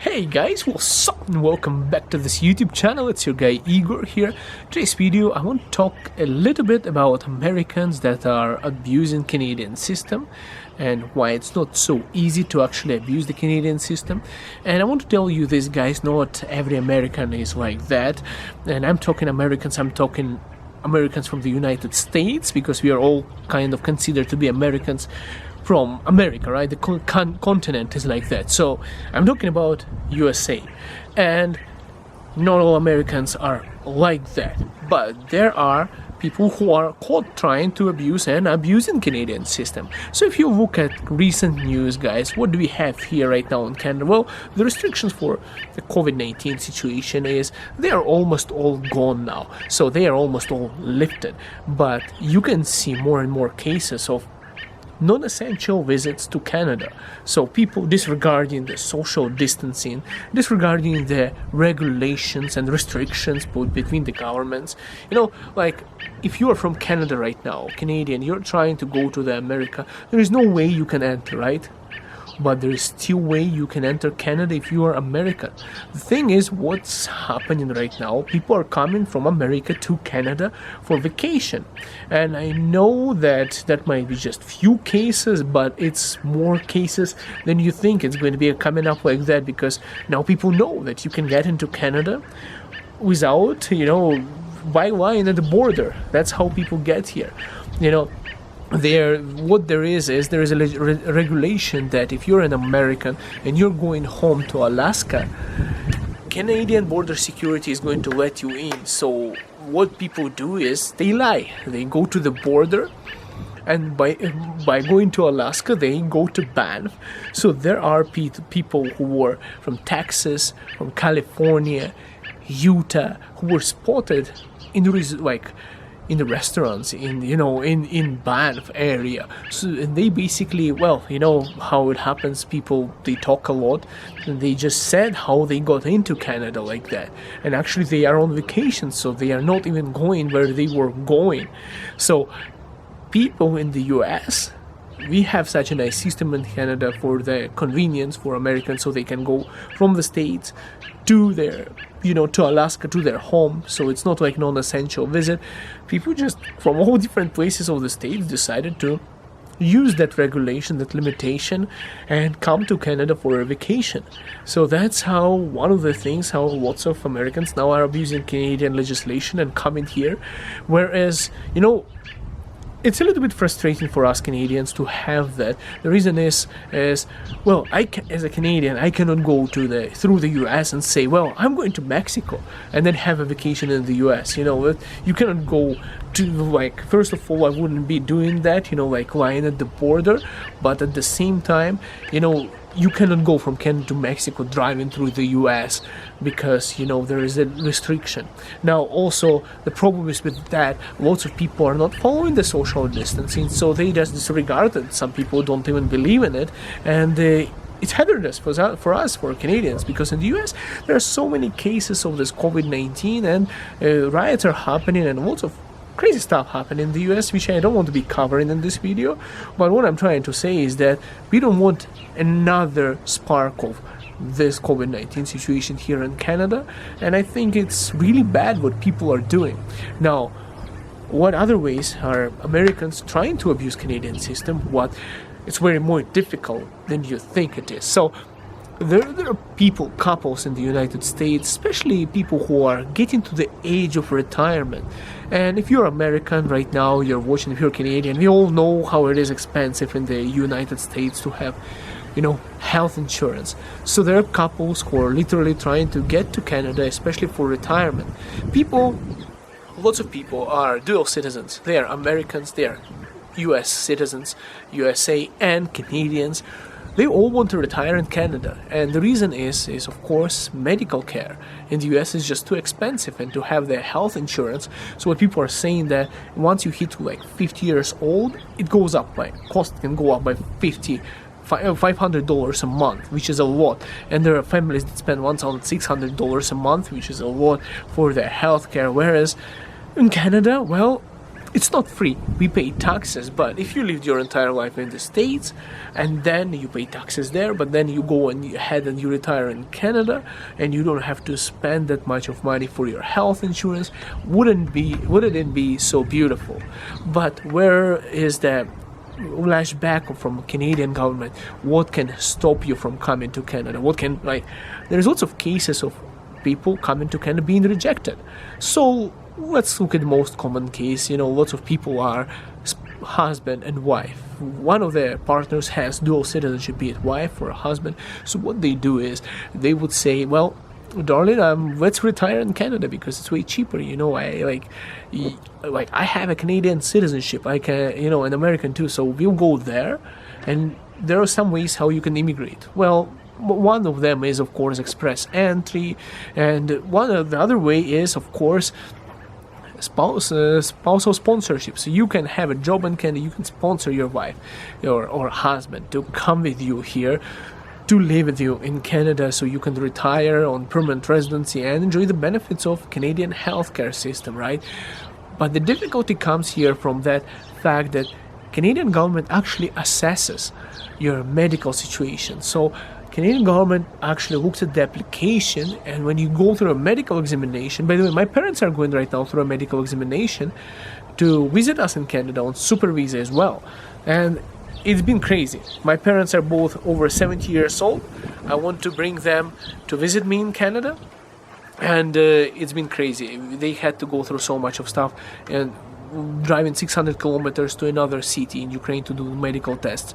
Hey guys, what's up and welcome back to this YouTube channel. It's your guy Igor here. Today's video I want to talk a little bit about Americans that are abusing Canadian system and why it's not so easy to actually abuse the Canadian system. And I want to tell you this, guys, not every American is like that. And I'm talking Americans from the United States, because we are all kind of considered to be Americans from America, right? The continent is like that. So I'm talking about USA, and not all Americans are like that, but there are people who are caught trying to abuse and abusing Canadian system. So if you look at recent news, guys, what do we have here right now in Canada? Well, the restrictions for the COVID-19 situation is they are almost all gone now. So they are almost all lifted, but you can see more and more cases of non-essential visits to Canada. So people disregarding the social distancing, disregarding the regulations and restrictions put between the governments. You know, like if you are from Canada right now, Canadian, you're trying to go to the America, there is no way you can enter, right? But there is still way you can enter Canada if you are American. The thing is, what's happening right now, people are coming from America to Canada for vacation. And I know that that might be just few cases, but it's more cases than you think it's going to be coming up like that, because now people know that you can get into Canada without, by line at the border. That's how people get here. There is a regulation that if you're an American and you're going home to Alaska, Canadian border security is going to let you in. So what people do is they lie. They go to the border, and by going to Alaska, they go to Banff. So there are people who were from Texas, from California, Utah, who were spotted in the restaurants in Banff area. So, and they basically, how it happens, people, they talk a lot, and they just said how they got into Canada like that. And actually they are on vacation, so they are not even going where they were going. So people in the US, we have such a nice system in Canada for the convenience for Americans, so they can go from the States to their, to Alaska, to their home. So it's not like non-essential visit. People just from all different places of the States decided to use that regulation, that limitation, and come to Canada for a vacation. So that's how one of the things, how lots of Americans now are abusing Canadian legislation and coming here. Whereas, it's a little bit frustrating for us Canadians to have that. The reason is as a Canadian, I cannot go through the US and say, well, I'm going to Mexico and then have a vacation in the US. You cannot go to, first of all, I wouldn't be doing that, lying at the border, but at the same time, you cannot go from Canada to Mexico driving through the US because, there is a restriction. Now, also, the problem is with that, lots of people are not following the social distancing, so they just disregard it. Some people don't even believe in it, and it's hazardous for us, for Canadians, because in the US, there are so many cases of this COVID-19, and riots are happening, and lots of crazy stuff happening in the US, which I don't want to be covering in this video. But what I'm trying to say is that we don't want another spark of this COVID-19 situation here in Canada, and I think it's really bad what people are doing. Now, what other ways are Americans trying to abuse Canadian system? It's very more difficult than you think it is. So there are couples in the United States, especially people who are getting to the age of retirement. And if you're American right now, you're watching, if you're Canadian, we all know how it is expensive in the United States to have, health insurance. So there are couples who are literally trying to get to Canada, especially for retirement. Lots of people are dual citizens. They are Americans, they are US citizens, USA and Canadians. They all want to retire in Canada, and the reason is of course medical care in the US is just too expensive, and to have their health insurance. So what people are saying that once you hit 50 years old, it goes up cost can go up by $500 a month, which is a lot, and there are families that spend $1,600 a month, which is a lot for their health care. Whereas in Canada, it's not free. We pay taxes, but if you lived your entire life in the States and then you pay taxes there, but then you go and you retire in Canada and you don't have to spend that much of money for your health insurance, wouldn't it be so beautiful? But where is the lashback from Canadian government? What can stop you from coming to Canada? There's lots of cases of people coming to Canada being rejected. So let's look at the most common case. Lots of people are husband and wife. One of the partners has dual citizenship, be it wife or a husband. So what they do is they would say, well, darling, let's retire in Canada because it's way cheaper. I have a Canadian citizenship. I can, an American too. So we'll go there, and there are some ways how you can immigrate. Well, one of them is, of course, express entry, and one of the other way is, of course, spousal sponsorship. So you can have a job in Canada, you can sponsor your wife or husband to come with you here, to live with you in Canada, so you can retire on permanent residency and enjoy the benefits of Canadian healthcare system, right? But the difficulty comes here from that fact that Canadian government actually assesses your medical situation. So Canadian government actually looks at the application, and when you go through a medical examination, by the way, my parents are going right now through a medical examination to visit us in Canada on super visa as well, and it's been crazy. My parents are both over 70 years old. I want to bring them to visit me in Canada, and it's been crazy. They had to go through so much of stuff and driving 600 kilometers to another city in Ukraine to do medical tests,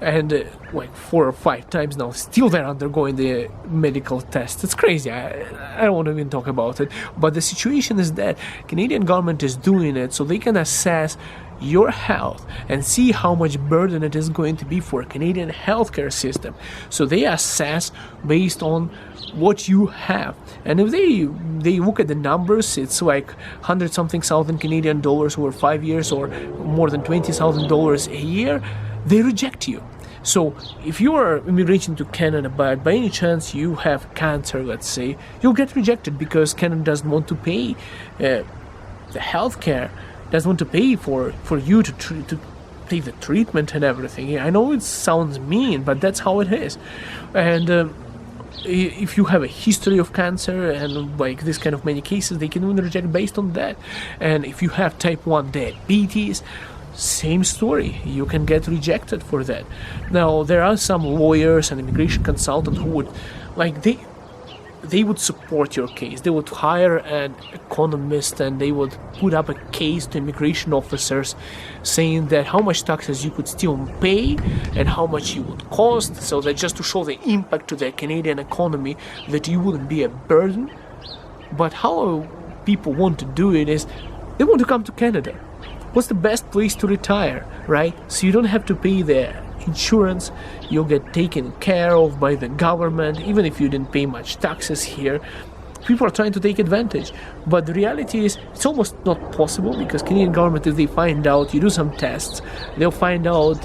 and 4 or 5 times now still they're undergoing the medical tests. It's crazy. I don't want to even talk about it, but the situation is that Canadian government is doing it so they can assess your health and see how much burden it is going to be for Canadian healthcare system. So they assess based on what you have, and if they look at the numbers, it's like 100-something thousand Canadian dollars over 5 years, or more than $20,000 a year, they reject you. So if you are immigrating to Canada, but by any chance you have cancer, let's say, you'll get rejected because Canada doesn't want to pay the healthcare, doesn't want to pay for you to take the treatment and everything. I know it sounds mean, but that's how it is. And if you have a history of cancer and this kind of many cases, they can even reject based on that. And if you have type 1 diabetes, same story, you can get rejected for that. Now there are some lawyers and immigration consultants who would they would support your case. They would hire an economist and they would put up a case to immigration officers saying that how much taxes you could still pay and how much you would cost, so that just to show the impact to the Canadian economy, that you wouldn't be a burden. But how people want to do it is they want to come to Canada. What's the best place to retire, right? So you don't have to pay the insurance, you'll get taken care of by the government, even if you didn't pay much taxes here. People are trying to take advantage, but the reality is it's almost not possible, because Canadian government, if they find out, you do some tests, they'll find out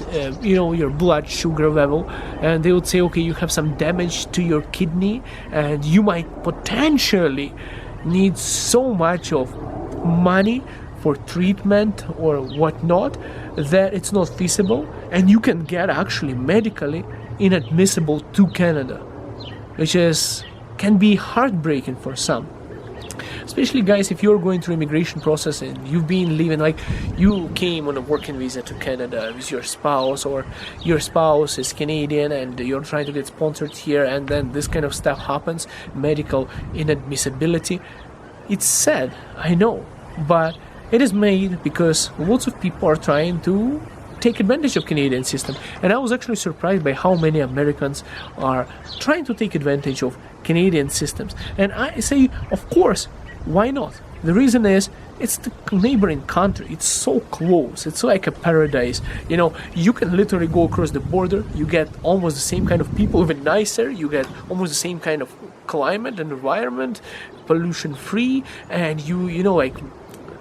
your blood sugar level, and they would say, okay, you have some damage to your kidney and you might potentially need so much of money for treatment or whatnot that it's not feasible, and you can get actually medically inadmissible to Canada, which can be heartbreaking for some. Especially, guys, if you're going through immigration process and you've been living, you came on a working visa to Canada with your spouse, or your spouse is Canadian and you're trying to get sponsored here, and then this kind of stuff happens, medical inadmissibility. It's sad, I know, but it is made because lots of people are trying to take advantage of Canadian system. And I was actually surprised by how many Americans are trying to take advantage of Canadian systems. And I say, of course, why not? The reason is, it's the neighboring country. It's so close. It's like a paradise. You can literally go across the border. You get almost the same kind of people, even nicer. You get almost the same kind of climate and environment, pollution free, and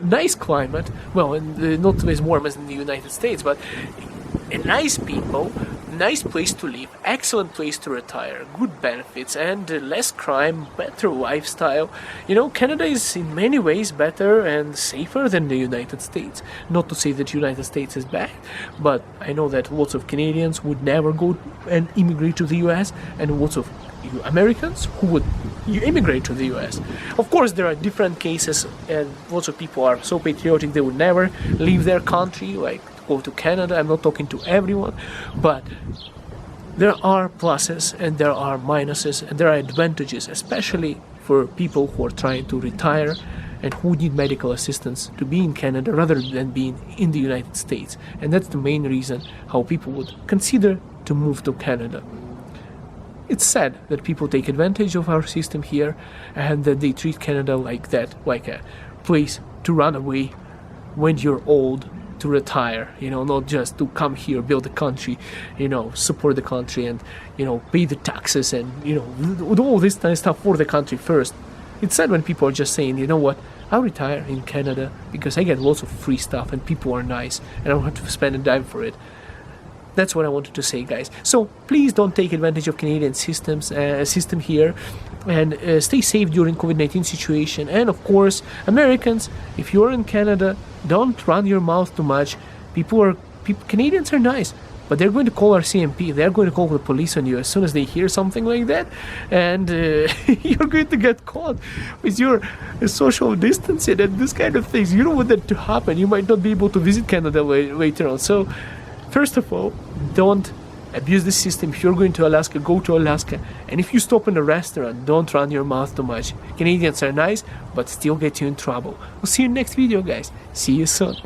nice climate. Well, not as warm as in the United States, but nice people, Nice place to live, excellent place to retire, good benefits, and less crime, better lifestyle. Canada is in many ways better and safer than the United States. Not to say that the United States is bad, but I know that lots of Canadians would never go and immigrate to the US, and lots of Americans who would immigrate to the US. Of course, there are different cases, and lots of people are so patriotic they would never leave their country, like go to Canada. I'm not talking to everyone, but there are pluses and there are minuses and there are advantages, especially for people who are trying to retire and who need medical assistance, to be in Canada rather than being in the United States. And that's the main reason how people would consider to move to Canada. It's sad that people take advantage of our system here and that they treat Canada like that, like a place to run away when you're old, to retire, not just to come here, build a country, support the country and, pay the taxes and, do all this kind of stuff for the country first. It's sad when people are just saying, you know what, I'll retire in Canada because I get lots of free stuff and people are nice and I don't have to spend a dime for it. That's what I wanted to say, guys. So please don't take advantage of Canadian system here, and stay safe during COVID-19 situation. And of course, Americans, if you're in Canada, don't run your mouth too much. Canadians are nice, but they're going to call our CMP. They're going to call the police on you as soon as they hear something like that, and you're going to get caught with your social distancing and this kind of things. You don't want that to happen. You might not be able to visit Canada later on. So first of all, don't abuse the system. If you're going to Alaska, go to Alaska. And if you stop in a restaurant, don't run your mouth too much. Canadians are nice, but still get you in trouble. We'll see you in next video, guys. See you soon.